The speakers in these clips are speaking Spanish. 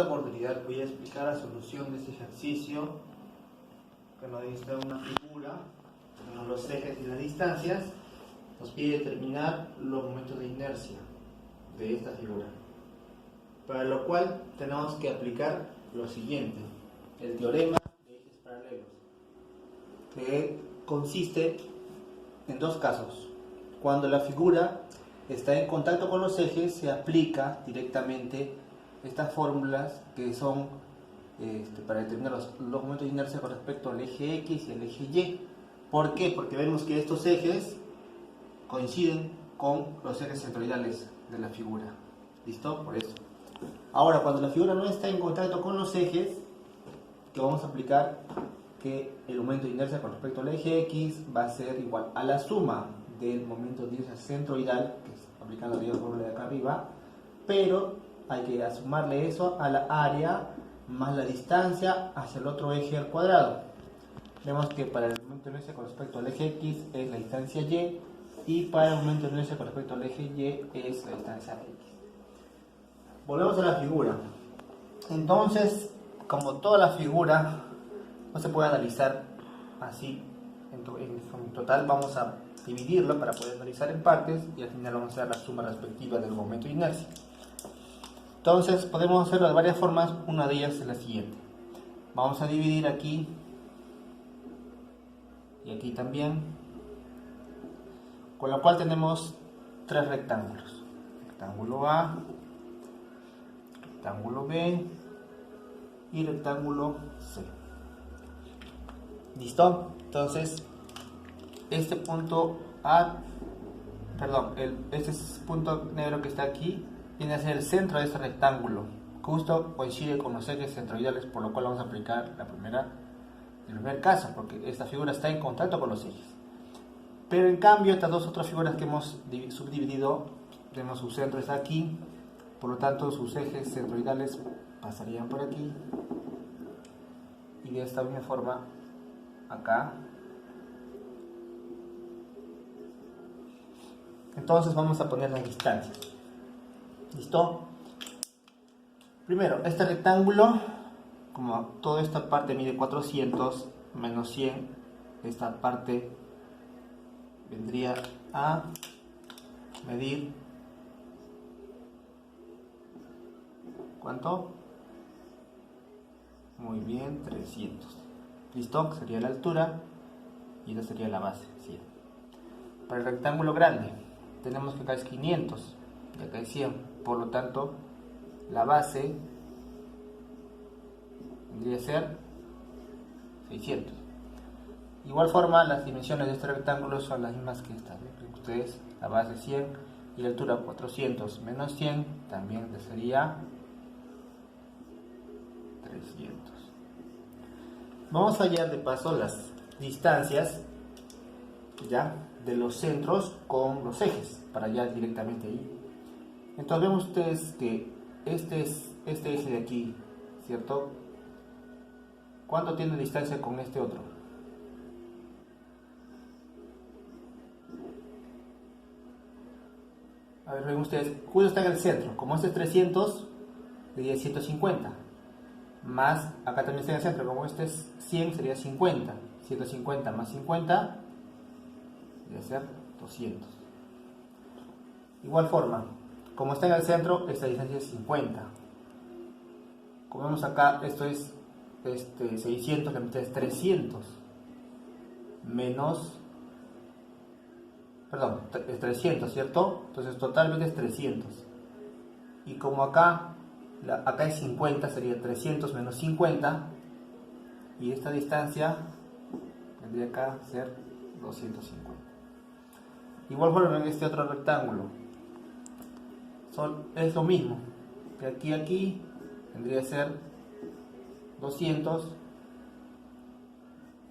esta oportunidad voy a explicar la solución de este ejercicio que nos dice una figura, tenemos los ejes y las distancias, nos pide determinar los momentos de inercia de esta figura, para lo cual tenemos que aplicar lo siguiente, el teorema de ejes paralelos, que consiste en dos casos. Cuando la figura está en contacto con los ejes, se aplica directamente estas fórmulas que son para determinar los momentos de inercia con respecto al eje X y al eje Y. ¿Por qué? Porque vemos que estos ejes coinciden con los ejes centroidales de la figura. ¿Listo? Por eso. Ahora, cuando la figura no está en contacto con los ejes, que vamos a aplicar que el momento de inercia con respecto al eje X va a ser igual a la suma del momento de inercia centroidal, que es aplicando la fórmula de acá arriba, pero hay que sumarle eso a la área más la distancia hacia el otro eje al cuadrado. Vemos que para el momento de inercia con respecto al eje X es la distancia Y, y para el momento de inercia con respecto al eje Y es la distancia X. Volvemos a la figura. Entonces, como toda la figura no se puede analizar así en total, vamos a dividirlo para poder analizar en partes y al final vamos a hacer la suma respectiva del momento de inercia. Entonces podemos hacerlo de varias formas, una de ellas es la siguiente. Vamos a dividir aquí y aquí también, con lo cual tenemos tres rectángulos: rectángulo A, rectángulo B y rectángulo C. ¿Listo? Entonces este punto A, este punto negro que está aquí viene a ser el centro de este rectángulo, justo coincide con los ejes centroidales, por lo cual vamos a aplicar el primer caso, porque esta figura está en contacto con los ejes. Pero en cambio, estas dos otras figuras que hemos subdividido, tenemos su centro está aquí, por lo tanto sus ejes centroidales pasarían por aquí, y de esta misma forma acá. Entonces vamos a poner las distancias. ¿Listo? Primero, este rectángulo, como toda esta parte mide 400 menos 100, esta parte vendría a medir ¿cuánto? Muy bien, 300. ¿Listo? Sería la altura y esta sería la base, 100. Para el rectángulo grande tenemos que acá es 500 y acá es 100, por lo tanto la base vendría a ser 600. De igual forma, las dimensiones de este rectángulo son las mismas que estas. Ustedes, la base 100 y la altura 400 menos 100 también sería 300. Vamos a hallar de paso las distancias ya de los centros con los ejes para hallar directamente ahí. Entonces vemos ustedes que este eje de aquí, ¿cierto? ¿Cuánto tiene distancia con este otro? A ver, ven ustedes, justo está en el centro. Como este es 300, sería 150. Más, acá también está en el centro, como este es 100, sería 50. 150 más 50, debe ser 200. Igual forma, como está en el centro, esta distancia es 50. Como vemos acá, esto es 600, la mitad es 300. Menos, perdón, es 300, ¿cierto? Entonces totalmente es 300. Y como acá es 50, sería 300 menos 50. Y esta distancia tendría acá a ser 250. Igual forma en este otro rectángulo. Es lo mismo. De aquí a aquí tendría que ser 200.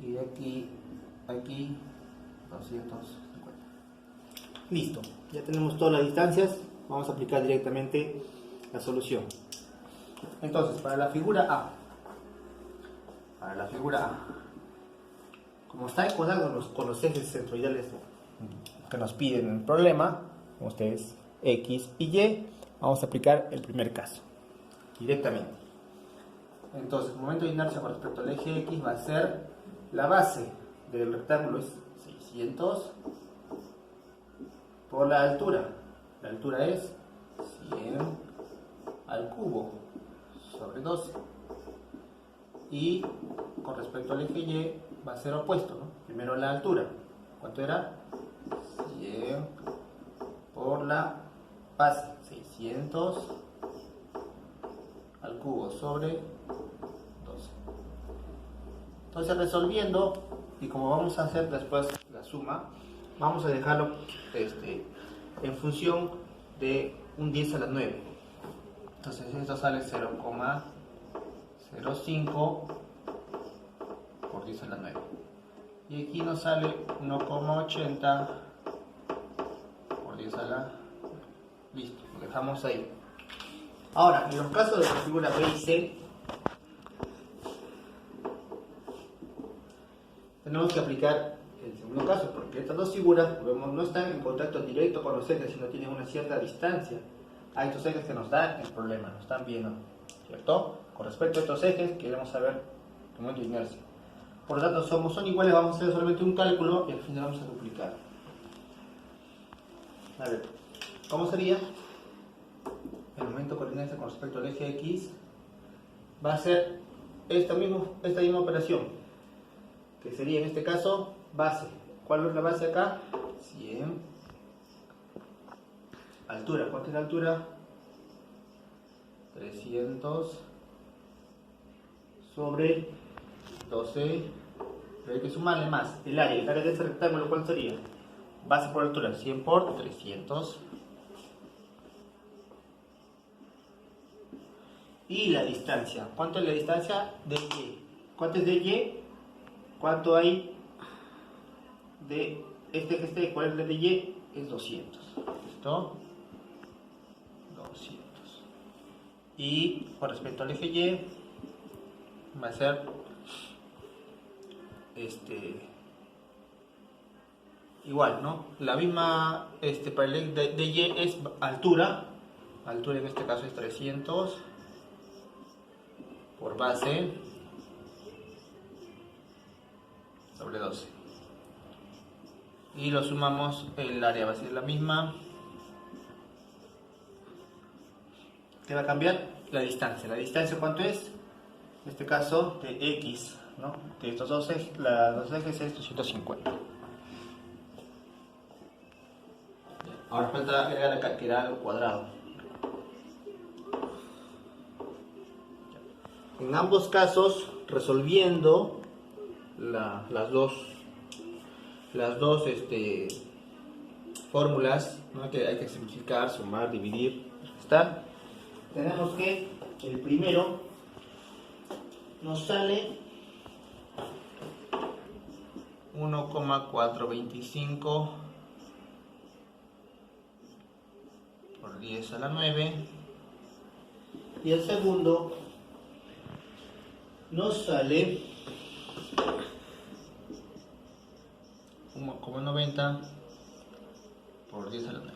Y de aquí a aquí 250. Listo. Ya tenemos todas las distancias. Vamos a aplicar directamente la solución. Entonces, para la figura A, como está ecuadado con los ejes centroidales que nos piden en el problema, como ustedes X y Y, vamos a aplicar el primer caso directamente. Entonces, el momento de inercia con respecto al eje X va a ser la base del rectángulo es 600 por la altura. La altura es 100 al cubo sobre 12. Y con respecto al eje Y va a ser opuesto, ¿no? Primero la altura. ¿Cuánto era? 100 por la base. 600 al cubo sobre 12. Entonces, resolviendo, y como vamos a hacer después la suma, vamos a dejarlo en función de un 10 a la 9. Entonces esto sale 0,05 por 10 a la 9. Y aquí nos sale 1,80 por 10 a la 9. Listo, lo dejamos ahí. Ahora, en los casos de la figura B y C, tenemos que aplicar el segundo caso, porque estas dos figuras, vemos, no están en contacto directo con los ejes, sino tienen una cierta distancia a estos ejes que nos dan el problema, nos están viendo, ¿cierto? Con respecto a estos ejes, queremos saber el momento de inercia. Por lo tanto, son iguales, vamos a hacer solamente un cálculo y al final vamos a duplicar. A ver, ¿cómo sería? El momento de inercia con respecto al eje X va a ser esta misma operación, que sería en este caso base. ¿Cuál es la base acá? 100. Altura, ¿cuánto es la altura? 300 sobre 12. Pero hay que sumarle más el área de este rectángulo. ¿Cuál sería? Base por altura, 100 por 300. Y la distancia, ¿cuánto es la distancia de Y? ¿Cuánto es de Y? ¿Cuánto hay de cuál es el de Y? Es 200. ¿Listo? 200. Y con respecto al eje Y, va a ser igual, ¿no? La misma, para el eje de Y es altura. Altura en este caso es 300 por base sobre 12. Y lo sumamos, el área va a ser la misma. ¿Qué va a cambiar? La distancia. ¿La distancia cuánto es? En este caso de X, ¿no? De estos dos ejes, los ejes es 250. Ahora falta agregar acá que era al cuadrado. En ambos casos, resolviendo las dos fórmulas, ¿no? Que hay que simplificar, sumar, dividir, restar. Tenemos que el primero nos sale 1,425 por 10 a la 9 y el segundo nos sale 1,90 por 10 a la 9.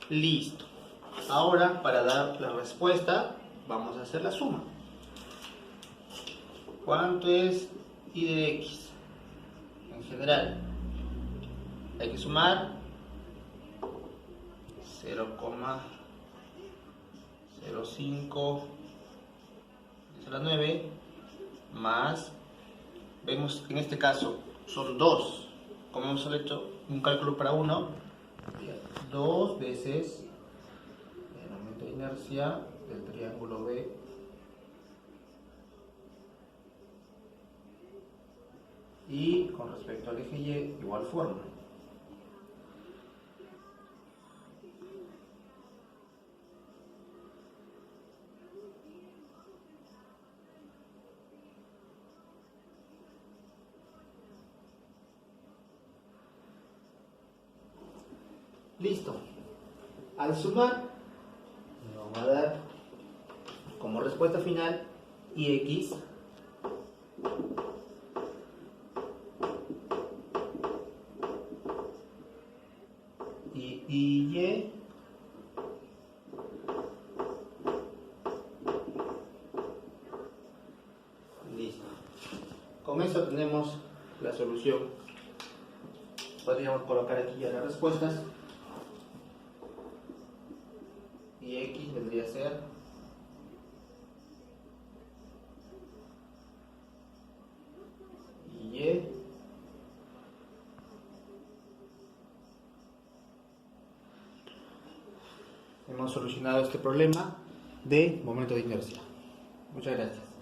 Listo. Ahora, para dar la respuesta, vamos a hacer la suma. ¿Cuánto es y de X? En general, hay que sumar 0,05 10 a la 9 más, vemos que en este caso son 2. Como hemos hecho un cálculo para uno, 2 veces el momento de inercia del triángulo B y con respecto al eje Y, igual forma. Listo. Al sumar, nos va a dar como respuesta final IX y Y Con eso tenemos la solución. Podríamos colocar aquí ya las respuestas. Y X vendría a ser Y. Hemos solucionado este problema de momento de inercia. Muchas gracias.